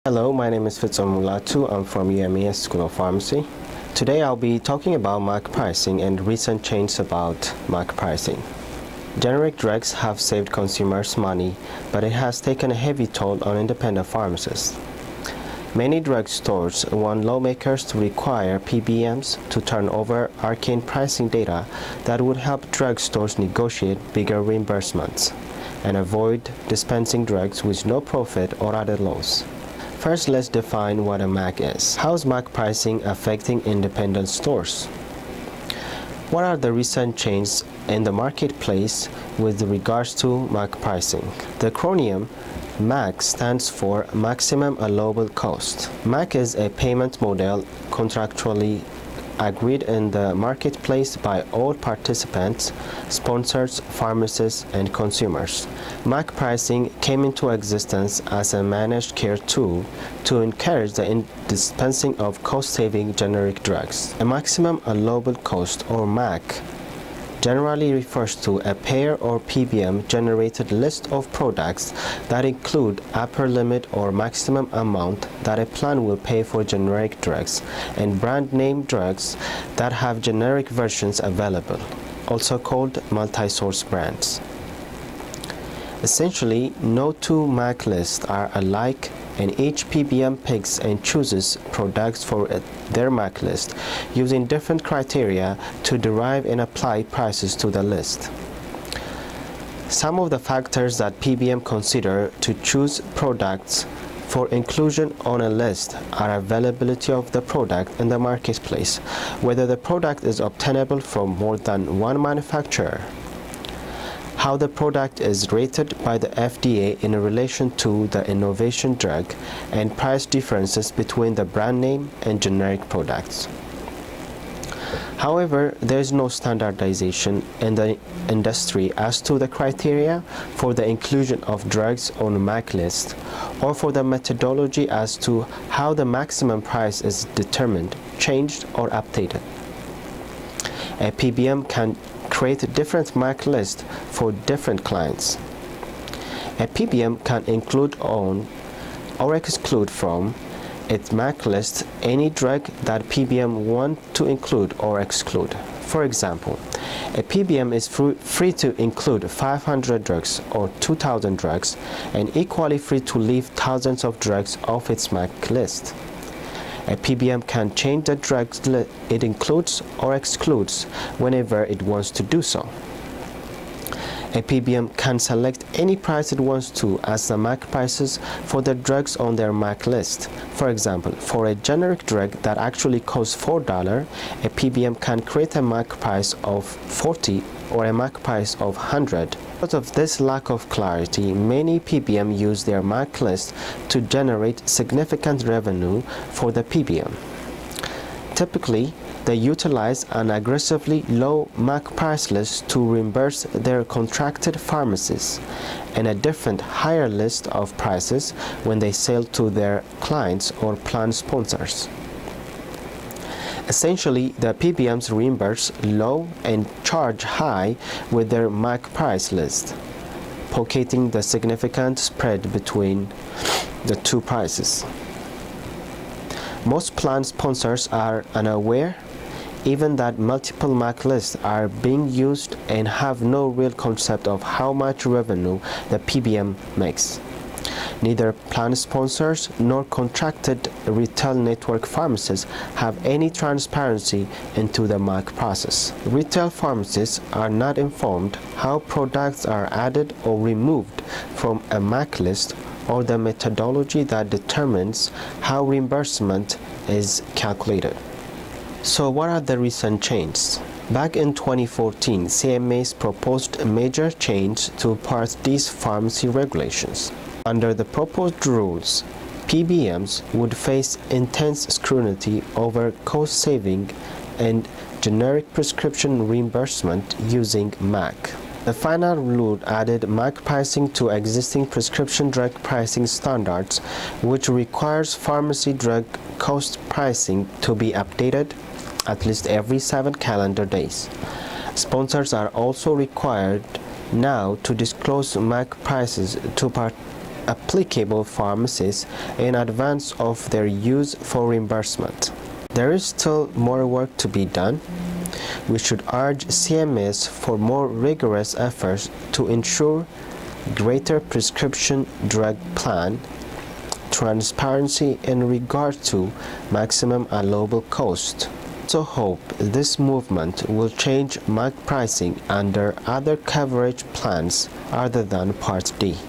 Hello, my name is Mulatu. I'm from UMES School of Pharmacy. Today I'll be talking about market pricing and recent changes about market pricing. Generic drugs have saved consumers money, but it has taken a heavy toll on independent pharmacists. Many drug stores want lawmakers to require PBMs to turn over arcane pricing data that would help drug stores negotiate bigger reimbursements and avoid dispensing drugs with no profit or other loss. First, let's define what a MAC is. How is MAC pricing affecting independent stores? What are the recent changes in the marketplace with regards to MAC pricing? The acronym MAC stands for Maximum Allowable Cost. MAC is a payment model contractually agreed in the marketplace by all participants, sponsors, pharmacists, and consumers. MAC pricing came into existence as a managed care tool to encourage the dispensing of cost-saving generic drugs. A maximum allowable cost, or MAC, generally refers to a payer or PBM generated list of products that include upper limit or maximum amount that a plan will pay for generic drugs and brand name drugs that have generic versions available, also called multi-source brands. Essentially, no two MAC lists are alike, and each PBM picks and chooses products for their MAC list using different criteria to derive and apply prices to the list. Some of the factors that PBM consider to choose products for inclusion on a list are availability of the product in the marketplace, whether the product is obtainable from more than one manufacturer, how the product is rated by the FDA in relation to the innovation drug, and price differences between the brand name and generic products. However, there is no standardization in the industry as to the criteria for the inclusion of drugs on MAC list or for the methodology as to how the maximum price is determined, changed, or updated. A PBM can create different MAC lists for different clients. A PBM can include on or exclude from its MAC list any drug that PBM want to include or exclude. For example, a PBM is free to include 500 drugs or 2,000 drugs and equally free to leave thousands of drugs off its MAC list. A PBM can change the drugs it includes or excludes whenever it wants to do so. A PBM can select any price it wants to as the MAC prices for the drugs on their MAC list. For example, for a generic drug that actually costs $4, a PBM can create a MAC price of $40 or a MAC price of $100. Because of this lack of clarity, many PBM use their MAC list to generate significant revenue for the PBM. Typically, they utilize an aggressively low MAC price list to reimburse their contracted pharmacies and a different higher list of prices when they sell to their clients or plan sponsors. Essentially, the PBMs reimburse low and charge high with their MAC price list, pocketing the significant spread between the two prices. Most plan sponsors are unaware even that multiple MAC lists are being used and have no real concept of how much revenue the PBM makes. Neither plan sponsors nor contracted retail network pharmacies have any transparency into the MAC process. Retail pharmacists are not informed how products are added or removed from a MAC list or the methodology that determines how reimbursement is calculated. So what are the recent changes? Back in 2014, CMS proposed a major change to Part D's pharmacy regulations. Under the proposed rules, PBMs would face intense scrutiny over cost-saving and generic prescription reimbursement using MAC. The final rule added MAC pricing to existing prescription drug pricing standards, which requires pharmacy drug cost pricing to be updated at least every 7 calendar days. Sponsors are also required now to disclose MAC prices to applicable pharmacies in advance of their use for reimbursement. There is still more work to be done. We should urge CMS for more rigorous efforts to ensure greater prescription drug plan transparency in regard to maximum allowable cost. So hope this movement will change MAC pricing under other coverage plans other than Part D.